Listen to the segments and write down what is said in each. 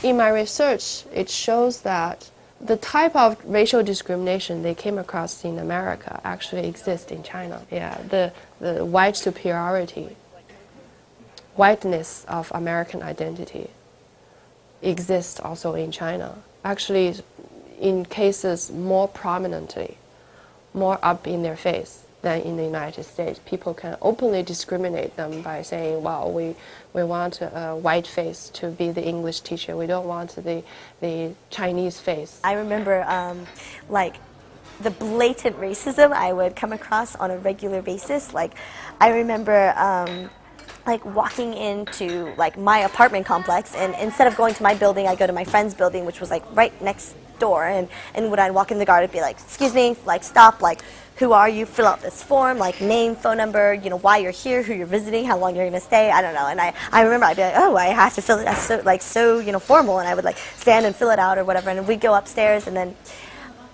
In my research, it shows that the type of racial discrimination they came across in America actually exists in China. Yeah, the white superiority, whiteness of American identity exists also in China. Actually, in cases more prominently, more up in their face than in the United States. People can openly discriminate them by saying, well, we want a white face to be the English teacher. We don't want the Chinese face. I remember like the blatant racism I would come across on a regular basis. Like I remember like walking into like my apartment complex, and instead of going to my building, I go to my friend's building, which was like right next door, and when I'd walk in the guard, it'd be like, excuse me, like stop, like who are you, fill out this form, like name, phone number, you know, why you're here, who you're visiting, how long you're going to stay, I don't know. And I remember I'd be like, oh, I have to fill it, that's so you know, formal, and I would like stand and fill it out or whatever, and we'd go upstairs, and then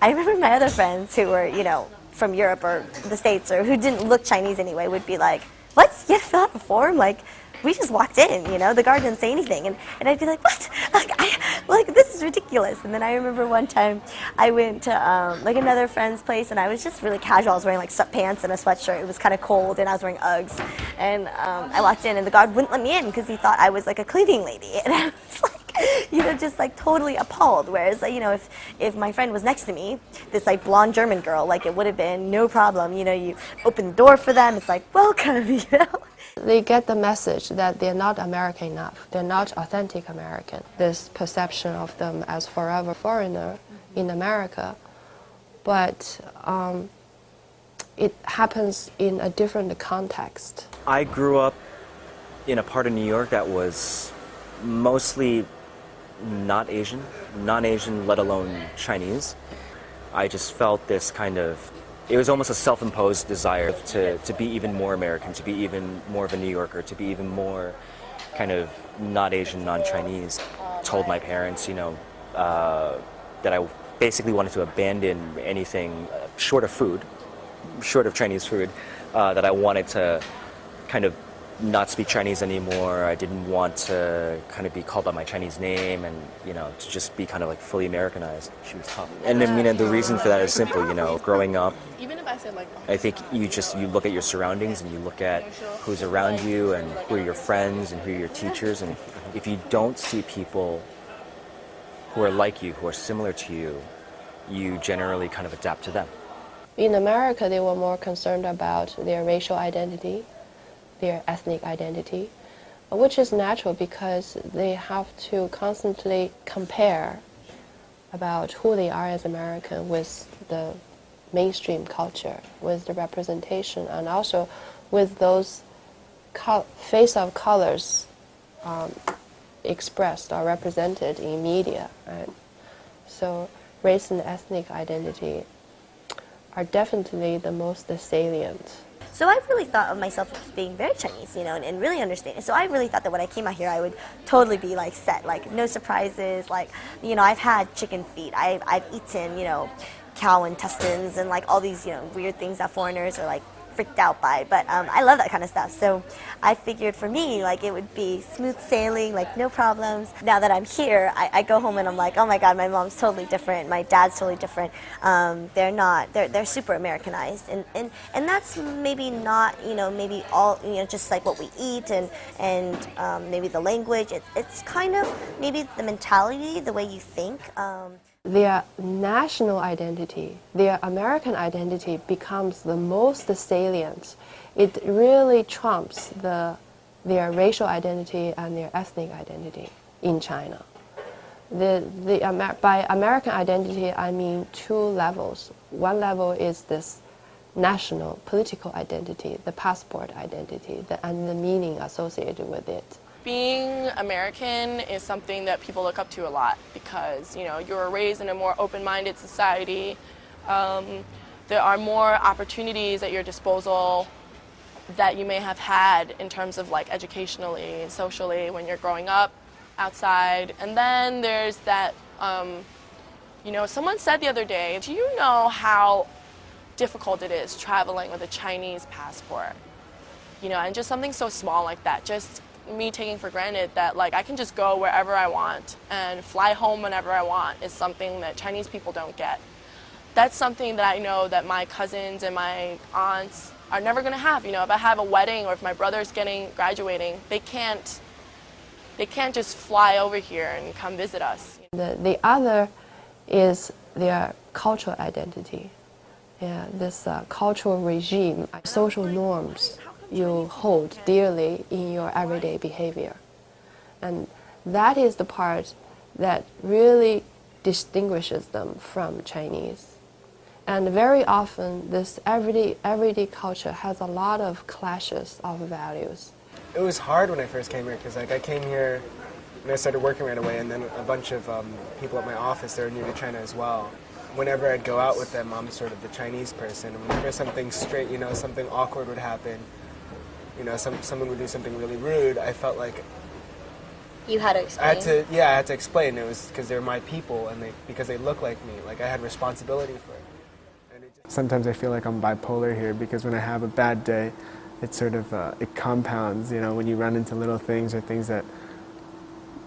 I remember my other friends who were, you know, from Europe or the States, or who didn't look Chinese anyway, would be like, what, you have to fill out a form? Like, we just walked in, you know, the guard didn't say anything, and I'd be like, what? Like, this is ridiculous. And then I remember one time I went to like another friend's place, and I was just really casual. I was wearing like sweatpants and a sweatshirt. It was kind of cold, and I was wearing Uggs. And I walked in, and the guard wouldn't let me in because he thought I was like a cleaning lady, and I was like, you know, just like totally appalled. Whereas, you know, if my friend was next to me, this like blonde German girl, like it would have been no problem. You know, you open the door for them, it's like, welcome, you know. They get the message that they're not American enough. They're not authentic American. This perception of them as forever foreigner in America. But it happens in a different context. I grew up in a part of New York that was mostly not Asian, non-Asian, let alone Chinese. I just felt this kind of, it was almost a self-imposed desire to be even more American, to be even more of a New Yorker, to be even more kind of not Asian, non-Chinese. Told my parents, you know, that I basically wanted to abandon anything short of food, short of Chinese food, that I wanted to kind of not speak Chinese anymore. I didn't want to kind of be called by my Chinese name, and, you know, to just be kind of like fully Americanized. She was tough. And I mean, the reason for that is simple, you know, growing up, I think you look at your surroundings and you look at who's around you and who are your friends and who are your teachers, and if you don't see people who are like you, who are similar to you, you generally kind of adapt to them. In America, they were more concerned about their racial identity, their ethnic identity, which is natural because they have to constantly compare about who they are as American with the mainstream culture, with the representation, and also with those face of colors expressed or represented in media. Right? So race and ethnic identity are definitely the most salient. So I really thought of myself as being very Chinese, you know, and really understanding. So I really thought that when I came out here, I would totally be like set, like no surprises, like, you know, I've had chicken feet, I've eaten, you know, cow intestines and like all these, you know, weird things that foreigners are like freaked out by, but I love that kind of stuff. So I figured for me, like, it would be smooth sailing, like no problems. Now that I'm here, I go home and I'm like, oh my God, my mom's totally different, my dad's totally different. They're super Americanized, and that's maybe not, you know, maybe all, you know, just like what we eat and maybe the language. It's kind of maybe the mentality, the way you think. Their national identity, their American identity becomes the most salient. It really trumps their racial identity and their ethnic identity in China. By American identity, I mean two levels. One level is this national political identity, the passport identity, and the meaning associated with it. Being American is something that people look up to a lot because, you know, you're raised in a more open-minded society. There are more opportunities at your disposal that you may have had in terms of like educationally and socially when you're growing up outside. And then there's that, you know, someone said the other day, do you know how difficult it is traveling with a Chinese passport? You know, and just something so small like that, just me taking for granted that like I can just go wherever I want and fly home whenever I want is something that Chinese people don't get. That's something that I know that my cousins and my aunts are never going to have. You know, if I have a wedding or if my brother's graduating, they can't just fly over here and come visit us. The other is their cultural identity. Yeah, this cultural regime, social norms you hold dearly in your everyday behavior. And that is the part that really distinguishes them from Chinese. And very often, this everyday culture has a lot of clashes of values. It was hard when I first came here because I came here and I started working right away, and then a bunch of people at my office, they were new to China as well. Whenever I'd go out with them, I'm sort of the Chinese person. And whenever something something awkward would happen, someone would do something really rude, I felt like You had to explain. I had to explain. It was because they're my people, and because they look like me. Like I had responsibility for it. Sometimes I feel like I'm bipolar here because when I have a bad day, it sort of it compounds. When you run into little things or things that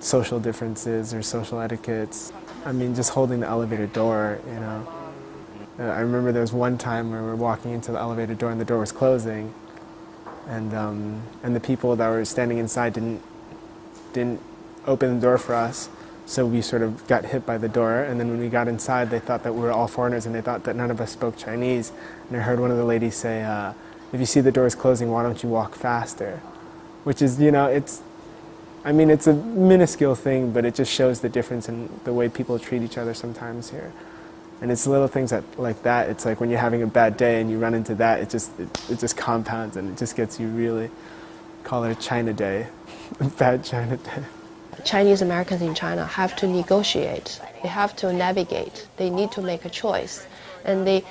social differences or social etiquettes. I mean, just holding the elevator door. I remember there was one time where we were walking into the elevator door and the door was closing, and the people that were standing inside didn't open the door for us. So we sort of got hit by the door, and then when we got inside, they thought that we were all foreigners, and they thought that none of us spoke Chinese. And I heard one of the ladies say, if you see the doors closing, why don't you walk faster? Which is, it's a minuscule thing, but it just shows the difference in the way people treat each other sometimes here. And it's little things like that. It's like when you're having a bad day and you run into that, it just compounds, and it just gets you really, call it a China day, a bad China day. Chinese Americans in China have to negotiate. They have to navigate. They need to make a choice. And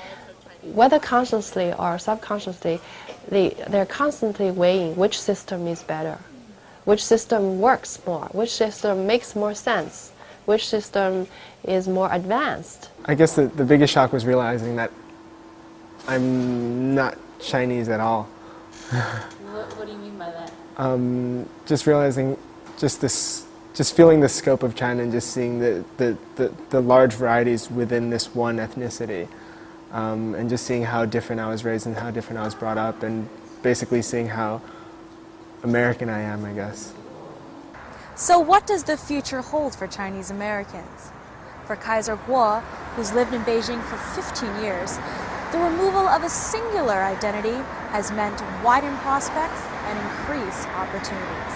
whether consciously or subconsciously, they're constantly weighing which system is better, which system works more, which system makes more sense, which system is more advanced. I guess the biggest shock was realizing that I'm not Chinese at all. What do you mean by that? Just realizing just feeling the scope of China and just seeing the large varieties within this one ethnicity, and just seeing how different I was raised and how different I was brought up, and basically seeing how American I am, I guess. So what does the future hold for Chinese Americans? For Kaiser Kuo, who's lived in Beijing for 15 years, the removal of a singular identity has meant widened prospects and increased opportunities.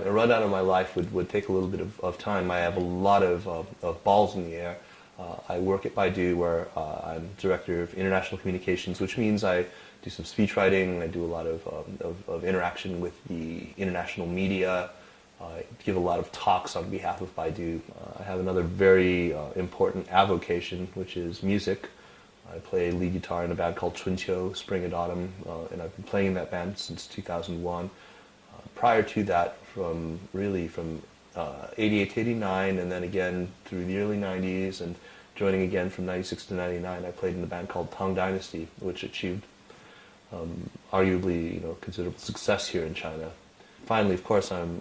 A rundown of my life would take a little bit of time. I have a lot of balls in the air. I work at Baidu, where I'm Director of International Communications, which means I do some speech writing. I do a lot of interaction with the international media. I give a lot of talks on behalf of Baidu. I have another very important avocation, which is music. I play lead guitar in a band called Chunqiu, Spring and Autumn, and I've been playing in that band since 2001. Prior to that, from 88 to 89, and then again through the early 90s, and joining again from 96 to 99, I played in a band called Tang Dynasty, which achieved arguably considerable success here in China. Finally, of course, I'm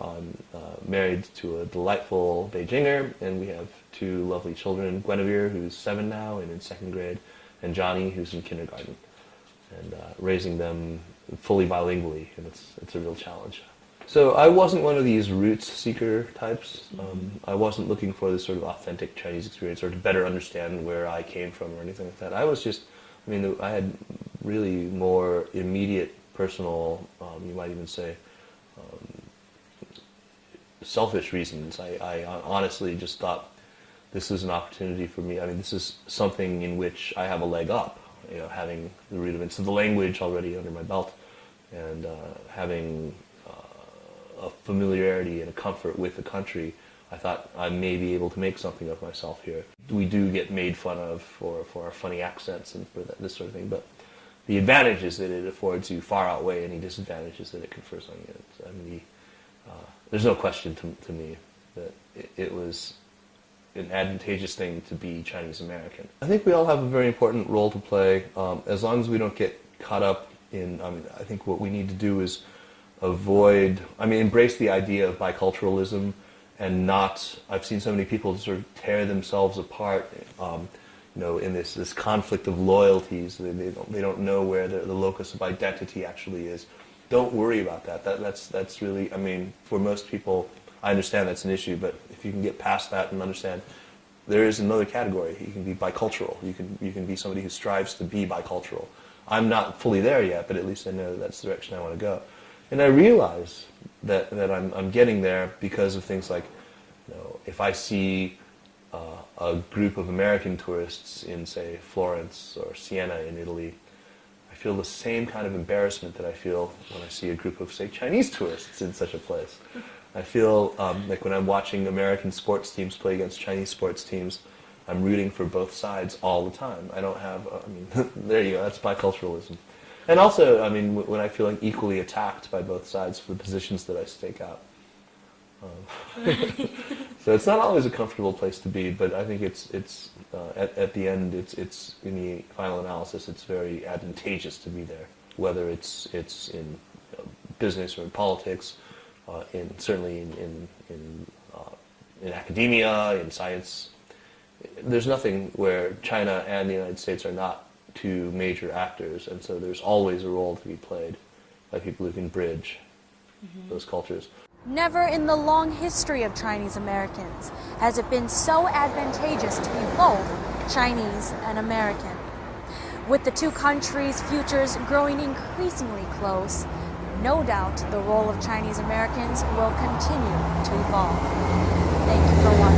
married to a delightful Beijinger, and we have two lovely children, Guinevere, who's 7 now and in 2nd grade, and Johnny, who's in kindergarten. And raising them fully bilingually, and it's a real challenge. So I wasn't one of these roots seeker types. I wasn't looking for this sort of authentic Chinese experience or to better understand where I came from or anything like that. I was just, I had really more immediate personal, you might even say, selfish reasons. I honestly just thought this is an opportunity for me. This is something in which I have a leg up, having the rudiments of the language already under my belt, and having a familiarity and a comfort with the country. I thought I may be able to make something of myself here. We do get made fun of for our funny accents and for this sort of thing, but the advantages that it affords you far outweigh any disadvantages that it confers on you. There's no question to me that it was an advantageous thing to be Chinese American. I think we all have a very important role to play, as long as we don't get caught up in, I think what we need to do is embrace the idea of biculturalism and not, I've seen so many people sort of tear themselves apart, in this conflict of loyalties. They don't know where the locus of identity actually is. Don't worry about that. That's really, for most people, I understand that's an issue, but if you can get past that and understand there is another category. You can be bicultural. You can be somebody who strives to be bicultural. I'm not fully there yet, but at least I know that that's the direction I want to go. And I realize that I'm getting there because of things like, if I see a group of American tourists in, say, Florence or Siena in Italy, I feel the same kind of embarrassment that I feel when I see a group of, say, Chinese tourists in such a place. I feel like when I'm watching American sports teams play against Chinese sports teams, I'm rooting for both sides all the time. I don't have, there you go, that's biculturalism. And also, when I feel like equally attacked by both sides for the positions that I stake out. So it's not always a comfortable place to be, but I think it's at the end, it's in the final analysis, it's very advantageous to be there, whether it's in business or in politics, certainly in academia, in science. There's nothing where China and the United States are not two major actors, and so there's always a role to be played by people who can bridge those cultures. Never in the long history of Chinese Americans has it been so advantageous to be both Chinese and American. With the two countries' futures growing increasingly close, no doubt the role of Chinese Americans will continue to evolve. Thank you for watching.